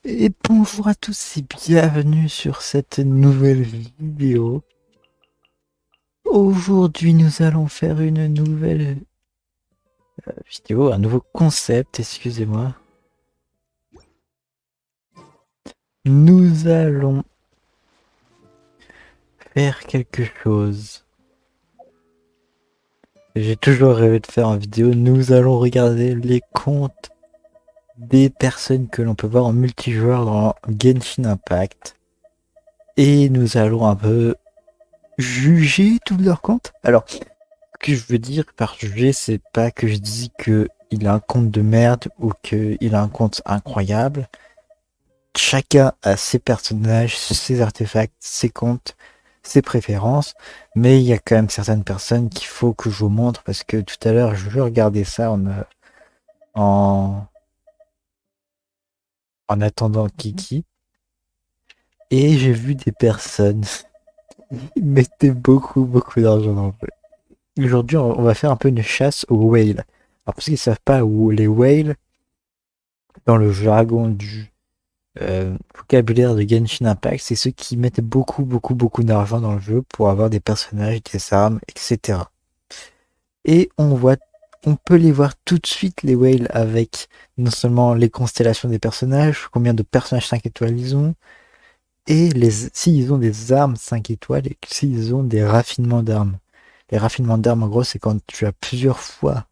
Et bonjour à tous et bienvenue sur cette nouvelle vidéo. Aujourd'hui, nous allons faire une nouvelle vidéo, un nouveau concept, excusez-moi. Nous allons faire quelque chose. J'ai toujours rêvé de faire en vidéo. Nous allons regarder les comptes des personnes que l'on peut voir en multijoueur dans Genshin Impact. Et nous allons un peu juger tous leurs comptes. Alors, que je veux dire par juger, c'est pas que je dis que il a un compte de merde ou qu'il a un compte incroyable. Chacun a ses personnages, ses artefacts, ses comptes, ses préférences, mais il y a quand même certaines personnes qu'il faut que je vous montre parce que tout à l'heure je regardais ça en, en attendant Kiki et j'ai vu des personnes qui mettaient beaucoup d'argent dans le jeu. Aujourd'hui, on va faire un peu une chasse aux whales. Alors, pour ceux qui ne savent pas où les whales, dans le jargon du vocabulaire de Genshin Impact, c'est ceux qui mettent beaucoup d'argent dans le jeu pour avoir des personnages, des armes, etc. Et on peut les voir tout de suite, les whales, avec non seulement les constellations des personnages, combien de personnages 5 étoiles ils ont, et s'ils ont des armes 5 étoiles et s'ils ont des raffinements d'armes. Les raffinements d'armes, en gros, c'est quand tu as plusieurs fois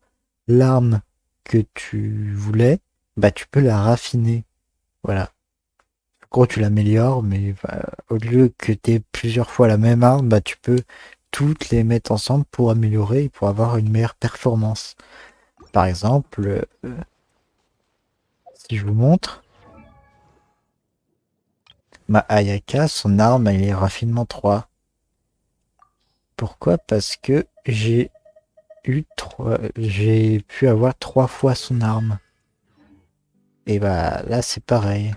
l'arme que tu voulais, bah tu peux la raffiner. Voilà. En gros, tu l'améliores, mais bah, au lieu que tu aies plusieurs fois la même arme, bah tu peux toutes les mettre ensemble pour améliorer et pour avoir une meilleure performance. Par exemple, si je vous montre, ma Ayaka, son arme, elle est raffinement 3. Pourquoi? Parce que j'ai pu avoir 3 fois son arme. Et bah là, c'est pareil.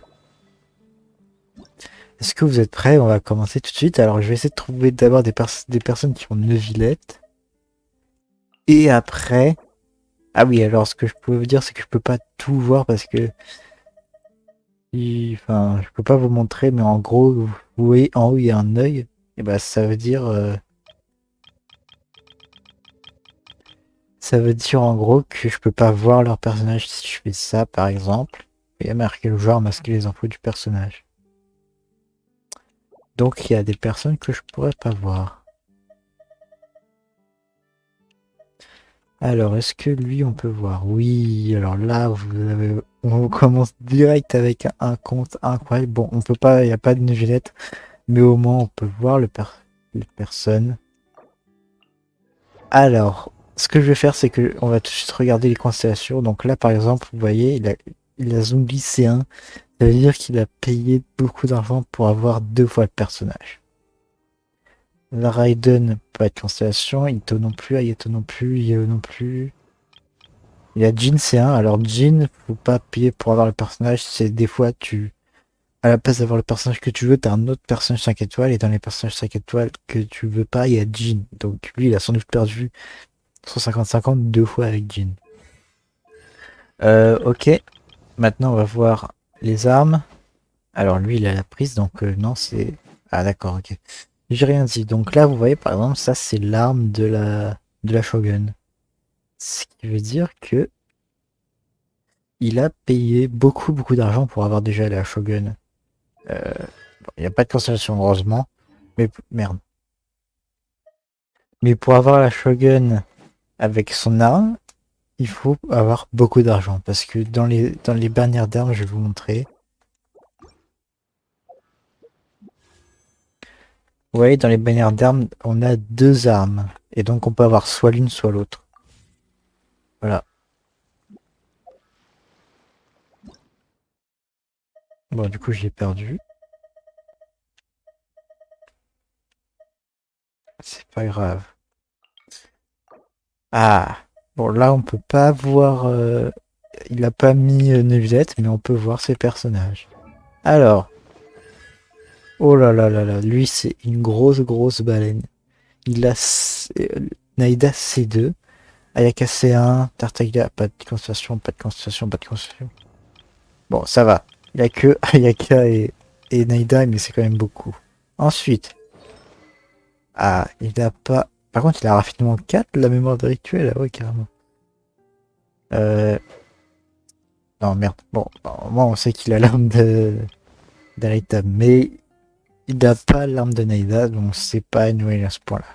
Est-ce que vous êtes prêts? On va commencer tout de suite. Alors, je vais essayer de trouver d'abord des personnes qui ont Neuvillette. Et après... Ah oui, alors ce que je peux vous dire, c'est que je peux pas tout voir parce que... Enfin, je peux pas vous montrer, mais en gros, vous voyez en haut, il y a un œil. Et bah, ça veut dire... ça veut dire en gros que je peux pas voir leur personnage si je fais ça, par exemple. Il y a marqué le joueur masquer les infos du personnage. Donc, il y a des personnes que je pourrais pas voir. Alors, est-ce que lui, on peut voir? Oui, alors là, on commence direct avec un compte incroyable. Bon, on peut pas, il n'y a pas de neuvillette, mais au moins, on peut voir les personnes. Alors, ce que je vais faire, c'est que on va tout de suite regarder les constellations. Donc là, par exemple, vous voyez, il a Zombie C1. Ça veut dire qu'il a payé beaucoup d'argent pour avoir 2 fois le personnage. La Raiden, pas de constellation. Ito non plus, Ayato non plus, Yeo non plus. Il y a Jin C1. Alors Jin, faut pas payer pour avoir le personnage. C'est des fois à la place d'avoir le personnage que tu veux, t'as un autre personnage 5 étoiles. Et dans les personnages 5 étoiles que tu veux pas, il y a Jin. Donc lui, il a sans doute perdu 150-50 2 fois avec Jin. Ok. Maintenant, on va voir les armes. Alors lui, il a la prise. Donc non, c'est... Ah d'accord, ok. J'ai rien dit. Donc là, vous voyez, par exemple, ça, c'est l'arme de la Shogun. Ce qui veut dire que il a payé beaucoup d'argent pour avoir déjà la Shogun. Euh, il n'y a pas de constellation, heureusement. Mais merde. Mais pour avoir la Shogun avec son arme, il faut avoir beaucoup d'argent. Parce que dans les bannières d'armes, je vais vous montrer. Vous voyez, dans les bannières d'armes, on a 2 armes. Et donc, on peut avoir soit l'une, soit l'autre. Voilà. Bon, du coup, j'ai perdu. C'est pas grave. Ah. Bon, là, on peut pas voir... il a pas mis Neuvillette, mais on peut voir ses personnages. Alors. Oh là là là là. Lui, c'est une grosse baleine. Il a Naïda C2. Ayaka C1. Tartaglia, pas de constellation, pas de constellation, pas de constellation. Bon, ça va. Il y a que Ayaka et Naida, mais c'est quand même beaucoup. Ensuite, ah, il a pas... Par contre, il a raffinement 4, la mémoire de rituel, ah ouais, carrément. Euh... Non, merde. Bon, moi, on sait qu'il a l'arme d'Alaita, mais il n'a pas l'arme de Naida, donc c'est pas annuel à ce point-là.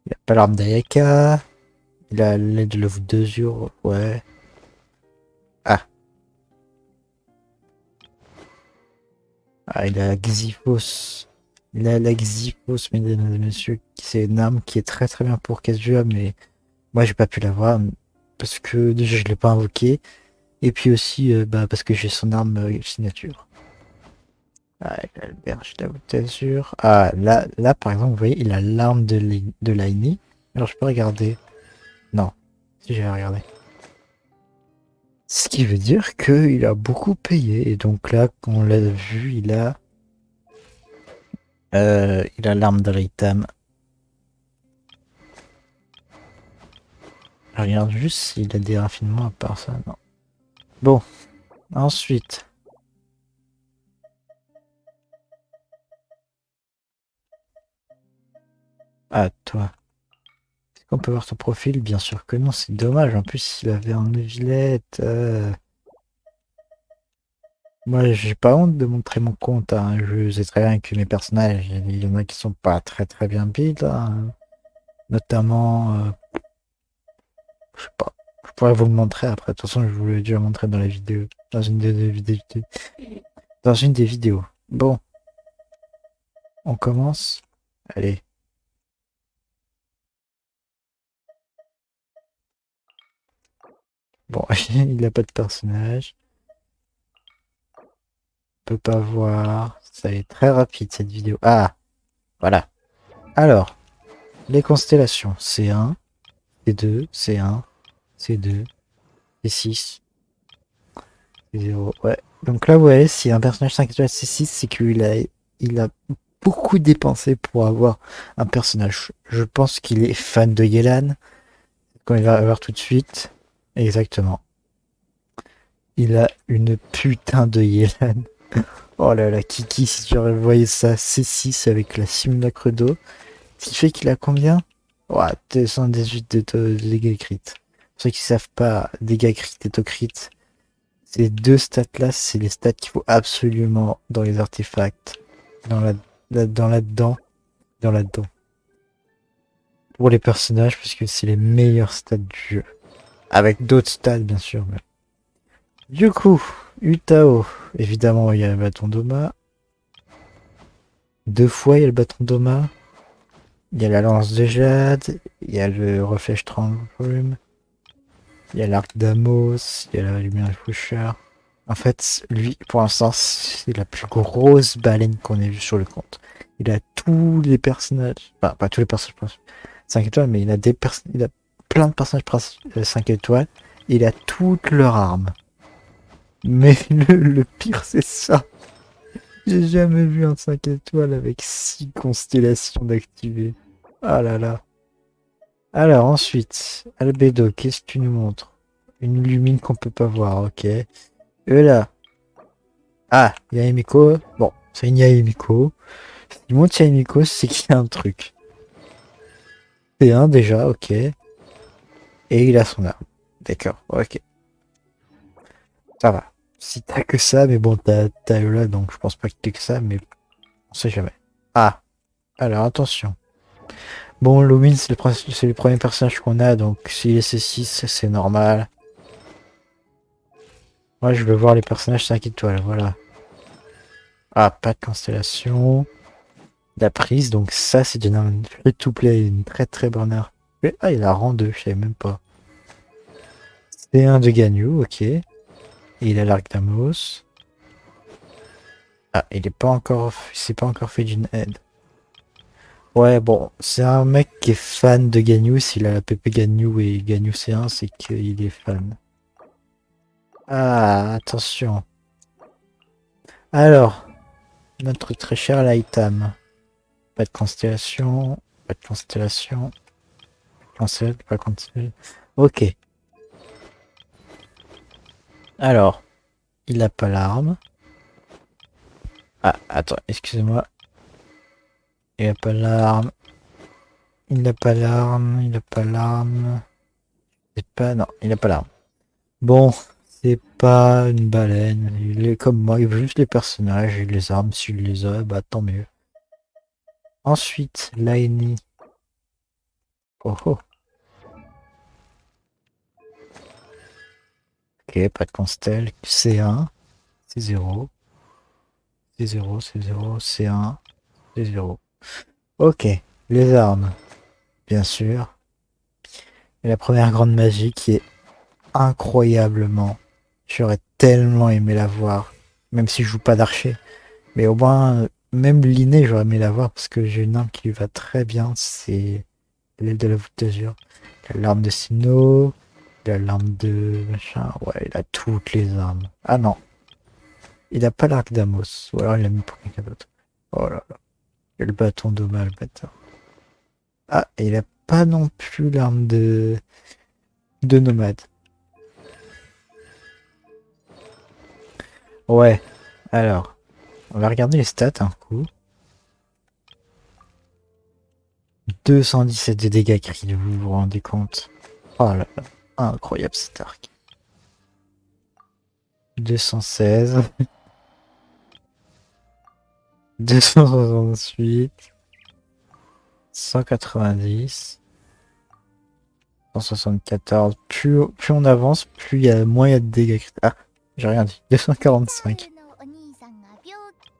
Il a pas l'arme d'Ayaka, il a l'aide de level 2 jours, ouais. Ah, ah, il a Xyphos. Il a la Xyphos, mesdames et messieurs, c'est une arme qui est très très bien pour Kazuya, mais moi j'ai pas pu l'avoir parce que déjà je l'ai pas invoqué, et puis aussi bah, parce que j'ai son arme signature. Ah, il a le berge d'Azur. Ah, là par exemple, vous voyez, il a l'arme de Laini. Alors je peux regarder. Non, si j'ai regardé. Ce qui veut dire qu'il a beaucoup payé, et donc là, on l'a vu, il a l'arme de l'Aitam. Je regarde juste s'il a des raffinements à part ça, non. Bon, ensuite. Ah, toi. Est-ce qu'on peut voir ton profil? Bien sûr que non, c'est dommage. En plus, il avait un Villette. Moi, j'ai pas honte de montrer mon compte, hein. Je sais très bien que mes personnages, il y en a qui sont pas très très bien build, hein. Notamment, je sais pas. Je pourrais vous le montrer après. De toute façon, je vous l'ai déjà montré dans la vidéo. Dans une des vidéos. Dans une des vidéos. Bon, on commence. Allez. Bon, il a pas de personnage. Peut pas voir. Ça est très rapide cette vidéo. Ah, voilà. Alors, les constellations. C1, C2, C1, C2, C6, C0. Ouais. Donc là, vous voyez, si un personnage 5 étoiles C6, c'est il a beaucoup dépensé pour avoir un personnage. Je pense qu'il est fan de Yelan. Quand il va avoir tout de suite. Exactement. Il a une putain de Yelan. Oh là là, Kiki, si tu voyais ça, C6 avec la simulacre d'eau. Ce qui fait qu'il a combien? Ouais, 218 de dégâts crit. Pour ceux qui savent pas, dégâts crit et crit, ces deux stats-là, c'est les stats qu'il faut absolument dans les artefacts. Dans dans là-dedans. Dans là-dedans. Pour les personnages, parce que c'est les meilleurs stats du jeu. Avec d'autres stats, bien sûr. Mais... Du coup, Utao. Évidemment, il y a le bâton d'Oma. Deux fois, il y a le bâton d'Oma. Il y a la lance de Jade. Il y a le reflèche Transform. Il y a l'arc d'Amos. Il y a la lumière faucheur. En fait, lui, pour l'instant, c'est la plus grosse baleine qu'on ait vue sur le compte. Il a tous les personnages. Enfin, pas tous les personnages 5 étoiles, mais il a plein de personnages 5 étoiles. Et il a toutes leurs armes. Mais le pire, c'est ça. J'ai jamais vu un 5 étoiles avec 6 constellations d'activer. Ah là là. Alors ensuite, Albedo, qu'est-ce que tu nous montres? Une lumine qu'on peut pas voir, ok. Et là. Ah, Yaemiko. Bon, c'est une Yaemiko. Ce qui montre Yaemiko, c'est qu'il y a un truc. C'est un déjà, ok. Et il a son arme. D'accord, ok. Ça va. Si t'as que ça, mais bon, t'as Eula, donc je pense pas que t'aies que ça, mais on sait jamais. Ah, alors attention. Bon, Lumine, c'est le premier personnage qu'on a, donc s'il est C6, c'est normal. Moi, je veux voir les personnages 5 étoiles, voilà. Ah, pas de constellation. La prise, donc ça, c'est déjà un free-to-play, une très très bonne heure. Ah, il a rang 2, je savais même pas. C'est un de Ganyu, ok. Et il a l'arc d'Amos. Ah, il s'est pas encore fait d'une aide. Ouais, bon, c'est un mec qui est fan de Ganyu. S'il a la PP Ganyu et Ganyu C1, c'est qu'il est fan. Ah, attention. Alors, notre très cher Laitam. Pas de constellation. Pas de constellation. Cancel, pas cancel. Ok. Alors. Il a pas l'arme. Ah, attends, excusez-moi. Il a pas l'arme. Il n'a pas l'arme. Il a pas l'arme. C'est pas... Non, il a pas l'arme. Bon, c'est pas une baleine. Il est comme moi, il veut juste les personnages et les armes. S'il les a, bah tant mieux. Ensuite, Laini. Oh oh. Ok, pas de constel. C1. C0. C0, C0, C1. C0. Ok, les armes, bien sûr. Et la première grande magie qui est incroyablement. J'aurais tellement aimé la voir. Même si je joue pas d'archer. Mais au moins, même l'inné, j'aurais aimé la voir parce que j'ai une arme qui lui va très bien. C'est l'aile de la voûte d'azur. Il a l'arme de Sino. Il a l'arme de machin. Ouais, il a toutes les armes. Ah non, il a pas l'arc d'Amos. Ou alors il l'a mis pour quelqu'un d'autre. Oh là là. Quel bâton d'Oma, le bâtard. Ah, et il a pas non plus l'arme de nomade. Ouais, alors, on va regarder les stats un coup. 217 de dégâts crit, vous vous rendez compte? Oh là là, incroyable cet arc. 216. 268. 190. 174. Plus on avance, plus il y a moins il y a de dégâts crit. Ah, j'ai rien dit. 245.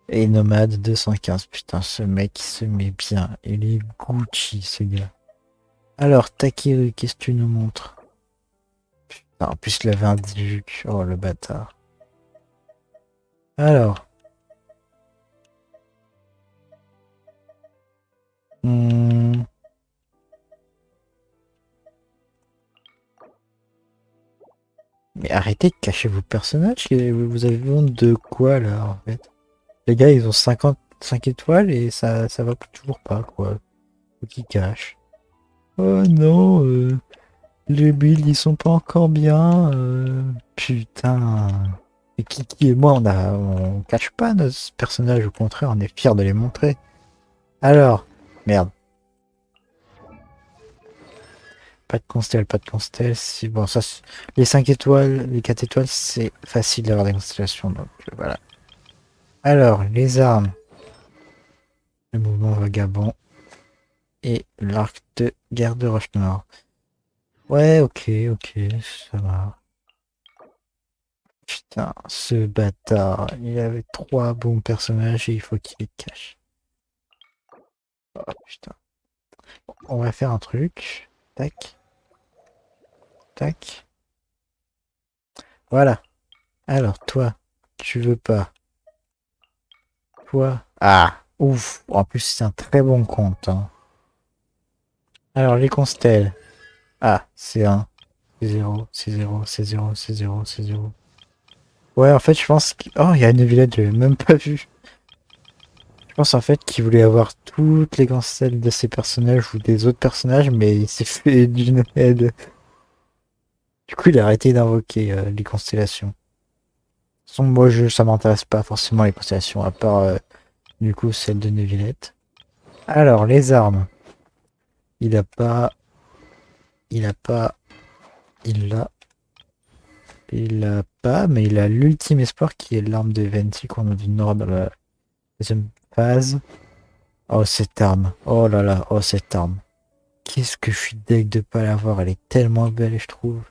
Et nomade 215. Putain, ce mec se met bien. Il est Gucci, ce gars. Alors, Takeru, qu'est-ce que tu nous montres? Ah, en plus, il avait un Diluc. Oh, le bâtard. Alors. Hmm, mais arrêtez de cacher vos personnages. Vous avez besoin de quoi, là, en fait? Les gars, ils ont 55 étoiles et ça va toujours pas, quoi. Faut qu'ils cachent. Oh non, les builds, ils sont pas encore bien. Putain. Et Kiki et moi, on cache pas nos personnages, au contraire, on est fiers de les montrer. Alors, merde. Pas de constel, pas de constel. Si, bon, ça, les 5 étoiles, les 4 étoiles, c'est facile d'avoir des constellations, donc voilà. Alors, les armes. Le mouvement vagabond. Et l'arc de guerre de Roche-Noire. Ouais, ok, ok, ça va. Putain, ce bâtard, il avait 3 bons personnages et il faut qu'il les cache. Oh putain. Bon, on va faire un truc. Tac, tac. Voilà. Alors, toi, tu veux pas. Toi. Ah, ouf. En plus, c'est un très bon compte, hein. Alors, les constelles. Ah, c'est 1. C'est 0, c'est 0, c'est 0, c'est 0, c'est 0. Ouais, en fait, je pense que... Oh, il y a une villette, je l'ai même pas vu. Je pense en fait qu'il voulait avoir toutes les constelles de ses personnages ou des autres personnages, mais il s'est fait d'une aide. Du coup, il a arrêté d'invoquer les constellations. De toute façon, moi, ça m'intéresse pas forcément les constellations, à part du coup celle de Nevillette. Alors, les armes. Il a pas. Il a pas. Il l'a. Il l'a pas, mais il a l'ultime espoir qui est l'arme de Venti qu'on a du Nord dans la deuxième phase. Oh, cette arme. Oh là là, oh, cette arme. Qu'est-ce que je suis deg de pas l'avoir, elle est tellement belle, je trouve.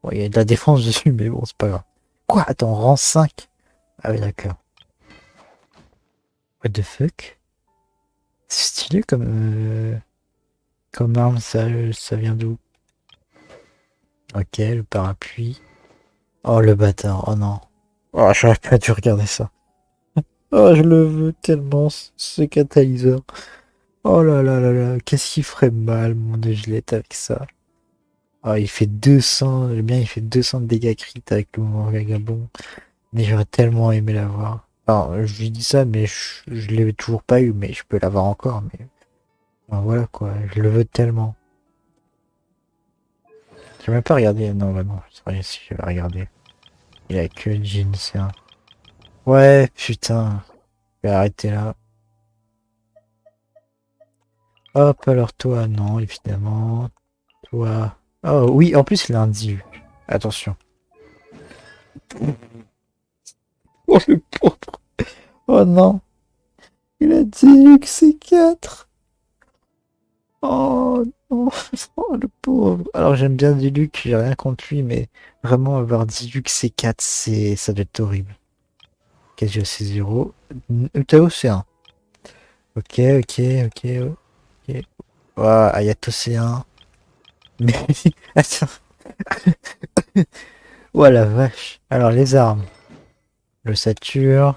Bon, il y a de la défense dessus, mais bon, c'est pas grave. Quoi? Attends, rang 5? Ah oui, d'accord. What the fuck? C'est stylé comme arme, ça vient d'où? Ok, le parapluie. Oh, le bâtard, oh non. Oh, j'aurais pas dû regarder ça. Oh, je le veux tellement, ce catalyseur. Oh là là là là, qu'est-ce qu'il ferait mal, mon Gillette, avec ça? Oh, il fait 200, le bien, il fait 200 de dégâts crit avec le mouvement vagabond. Mais j'aurais tellement aimé l'avoir. Alors, je lui dis ça, mais je l'ai toujours pas eu, mais je peux l'avoir encore. Mais enfin, voilà quoi, je le veux tellement. J'ai même pas regardé. Non, bah non, c'est vrai si je vais regarder. Il a que le jean, c'est un. Ouais, putain. Je vais arrêter là. Hop, alors toi, non, évidemment. Toi. Oh oui, en plus, il a un div. Attention. Oh le pauvre. Oh non. Il a dit que c'est 4. Oh non. Oh le pauvre. Alors j'aime bien Diluc, j'ai rien contre lui, mais vraiment avoir Diluc C4, ça doit être horrible. Casio C0. Utao C1. Ok, ok, ok, ok. Ouah, Ayato C1. Mais attends. Oh la vache. Alors les armes. Le Satur.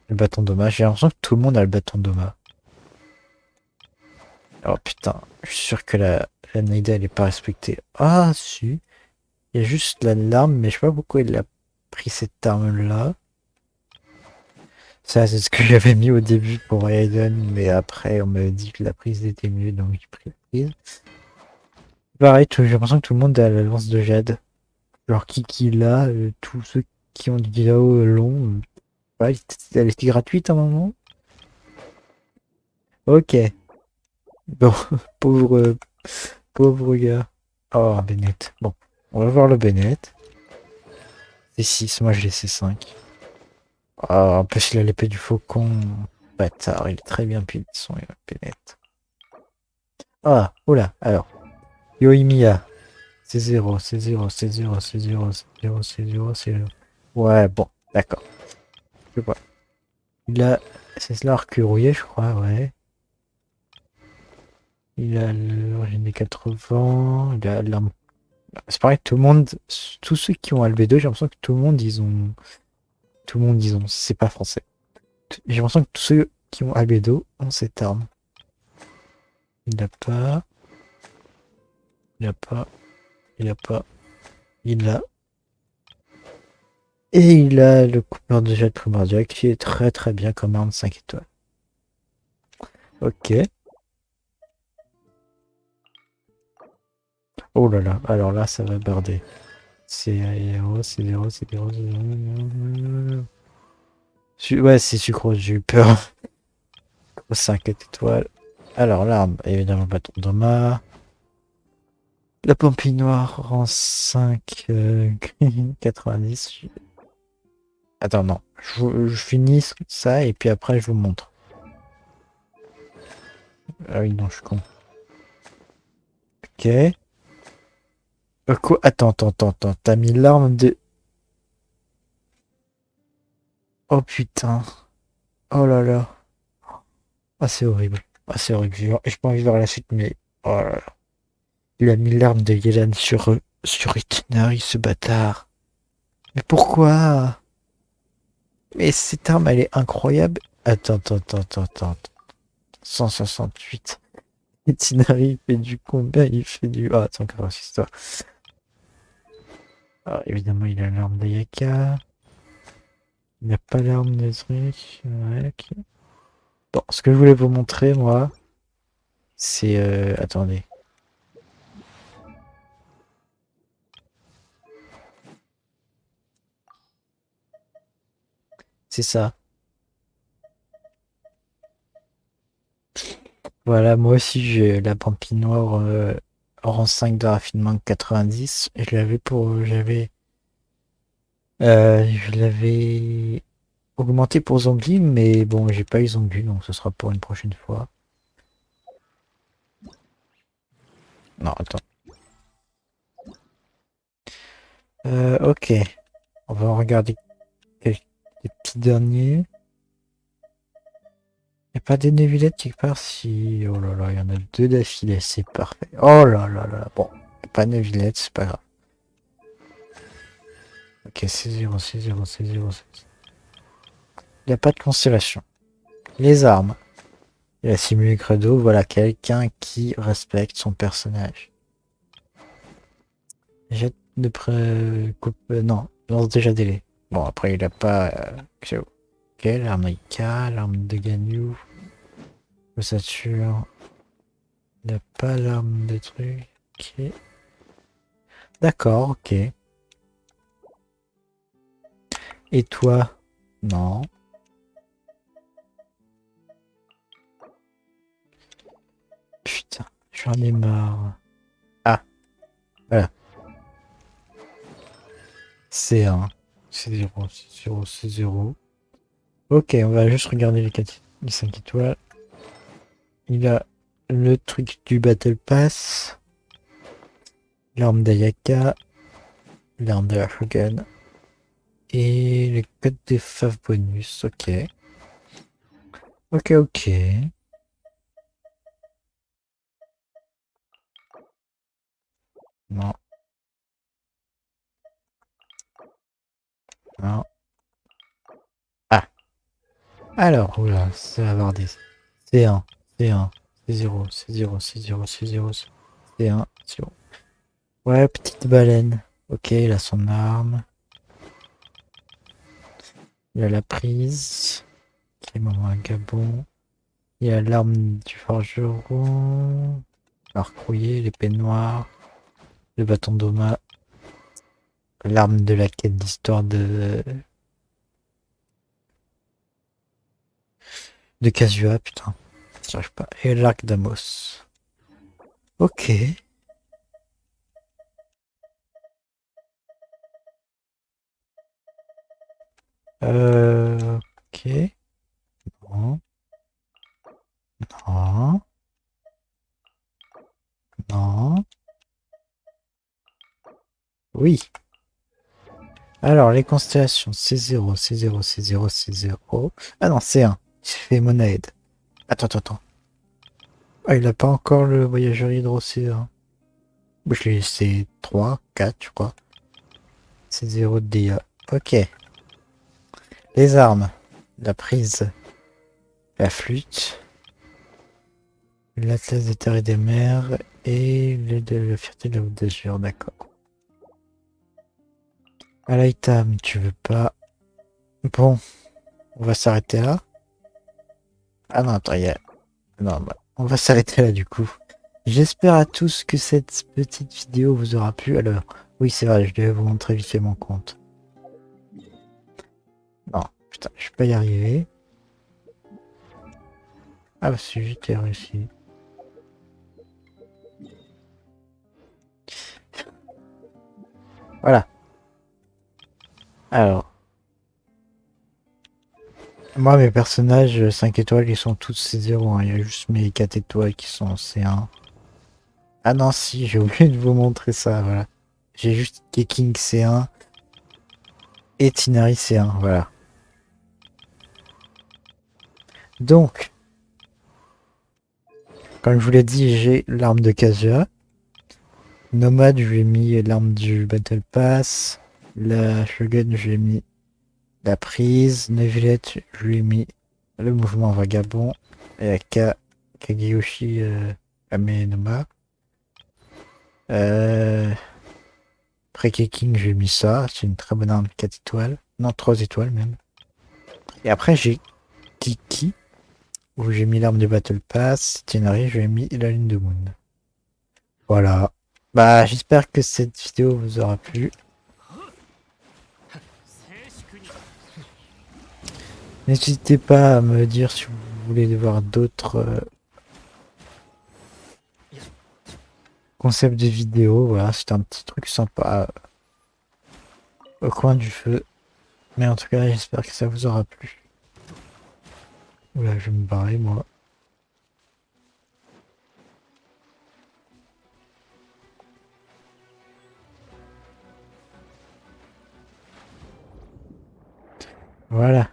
Le bâton dommage. J'ai l'impression que tout le monde a le bâton dommage. Oh putain, je suis sûr que la Naida elle est pas respectée. Ah si. Il y a juste l'arme, mais je sais pas pourquoi il a pris cette arme-là. Ça, c'est ce que j'avais mis au début pour Raiden, mais après, on m'avait dit que la prise était mieux, donc j'ai pris la prise. Pareil, j'ai l'impression que tout le monde a la lance de Jade. Genre Kiki là, tous ceux qui ont du Gao long, ouais, elle était gratuite à un moment. Ok. Bon, pauvre, pauvre gars. Oh, Bennett. Bon, on va voir le Bennett. C6, moi j'ai C5. Ah, en plus, il a l'épée du faucon. Bâtard, il est très bien pile son Bennett. Ah, oula, alors. Yoimiya. C'est 0, c'est 0, c'est 0, c'est 0, c'est 0, c'est 0, c'est 0. Ouais, bon, d'accord. Je vois. Il a. C'est l'arc rouillé, je crois, ouais. Il a l'origine des 80. Il a l'arme. C'est pareil, tout le monde. Tous ceux qui ont Albedo, j'ai l'impression que tout le monde, ils ont. Tout le monde, ils ont. C'est pas français. J'ai l'impression que tous ceux qui ont Albedo ont cette arme. Il n'a pas. Il n'a pas. Il n'a pas. Il a. Et il a le coupeur de jet primordial qui est très très bien comme arme 5 étoiles. Ok. Oh là là, alors là ça va barder. C'est 0, c'est 0, c'est 0, c'est 0. Ouais, c'est sucrose, j'ai eu peur. 5 étoiles. Alors l'arme, évidemment, bâton d'Oma. La Pampinoire rang 5, 90. Attends, non. Je finis ça et puis après je vous montre. Ah oui, non, je suis con. Ok. Quoi? Attends, attends, attends, attends. T'as mis l'arme de. Oh putain. Oh là là. Ah, c'est horrible. Ah, c'est horrible. J'ai pas envie de voir la suite, mais. Oh là là. Il a mis l'arme de Yelan sur Itinari, ce bâtard. Mais pourquoi? Mais cette arme, elle est incroyable. Attends, attends, attends, attends, attends. 168. Itinari, il fait du combien? Il fait du. Ah, attends, encore une histoire. Ah, évidemment, il a l'arme d'Ayaka. Il n'a pas l'arme de truc. Ouais, ok. Bon, ce que je voulais vous montrer, moi, c'est. Attendez. C'est ça. Voilà, moi aussi j'ai la pampinoire rang 5 de raffinement 90. Je l'avais pour. Je l'avais augmenté pour Zongli, mais bon, j'ai pas eu Zongli, donc ce sera pour une prochaine fois. Non, attends. Ok. On va regarder les petits derniers. Y a pas des névulettes quelque part? Si. Oh là là, il y en a deux d'affilée, c'est parfait. Oh là là là. Bon, y a pas de névulettes, c'est pas grave. Ok, c'est 0, c'est 0, c'est 0, c'est 0. Il n'y a pas de constellation. Les armes. Il a simulé Credo, voilà quelqu'un qui respecte son personnage. Jette de près. Coupe. Non, lance déjà délai. Bon, après, il a pas. Xio. Ok, l'arme Ika, l'arme de Ganyu. Le Saturne. Il n'a pas l'arme de truc. Ok. D'accord, ok. Et toi? Non. Putain, j'en ai marre. Ah, voilà. C1. C0, C0, C0. Ok, on va juste regarder les 5 étoiles. Il a le truc du Battle Pass. L'arme d'Ayaka. L'arme de la Shogun. Et le code des faves bonus. Ok. Ok, ok. Non, non. Ah. Alors, oula, ça va avoir des C1, C1, C0, C0, C0, C0, C1, C0. Ouais, petite baleine. Ok, il a son arme. Il a la prise. Ok, maman un gabon. Il y a l'arme du forgeron. L'arc rouillé, l'épée noire. Le bâton d'Oma. L'arme de la quête d'histoire de Kasua, putain. J'arrive pas. Et l'arc d'Amos. Ok. Ok. Non. Non. Non. Oui. Alors, les constellations, C0, C0, C0, C0. Ah non, C1. J'ai fait Monaed. Attends, attends, attends. Ah, il a pas encore le voyageur hydro C1. Moi, je l'ai laissé 3, 4, je crois. C0 de DA. Ok. Les armes. La prise. La flûte. L'atlas des terres et des mers. Et la fierté de la haute d'azur, d'accord. À l'item, tu veux pas. Bon, on va s'arrêter là. Ah non, attends, il y a... Non, bah, on va s'arrêter là du coup. J'espère à tous que cette petite vidéo vous aura plu. Alors, oui, c'est vrai, je devais vous montrer vite fait mon compte. Non, putain, je vais pas y arriver. Ah, bah, c'est juste réussi. Voilà. Alors, moi, mes personnages 5 étoiles, ils sont tous C0. Hein. Il y a juste mes 4 étoiles qui sont C1. Ah non, si, j'ai oublié de vous montrer ça, voilà. J'ai juste Keking C1 et Tinari C1, voilà. Donc, comme je vous l'ai dit, j'ai l'arme de Kazuha. Nomade, je lui ai mis l'arme du Battle Pass. La Shogun, je lui ai mis la prise. Neuvillette, je lui ai mis le mouvement vagabond. Et la Kageyoshi Amenoma. Pre-King, je lui ai mis ça. C'est une très bonne arme, 4 étoiles. Non, 3 étoiles même. Et après, j'ai Kiki, où j'ai mis l'arme du Battle Pass. Tienari, je lui ai mis la lune de Moon. Voilà. Bah, j'espère que cette vidéo vous aura plu. N'hésitez pas à me dire si vous voulez voir d'autres concepts de vidéos. Voilà, c'est un petit truc sympa au coin du feu. Mais en tout cas, j'espère que ça vous aura plu. Oula, je vais me barrer, moi. Voilà.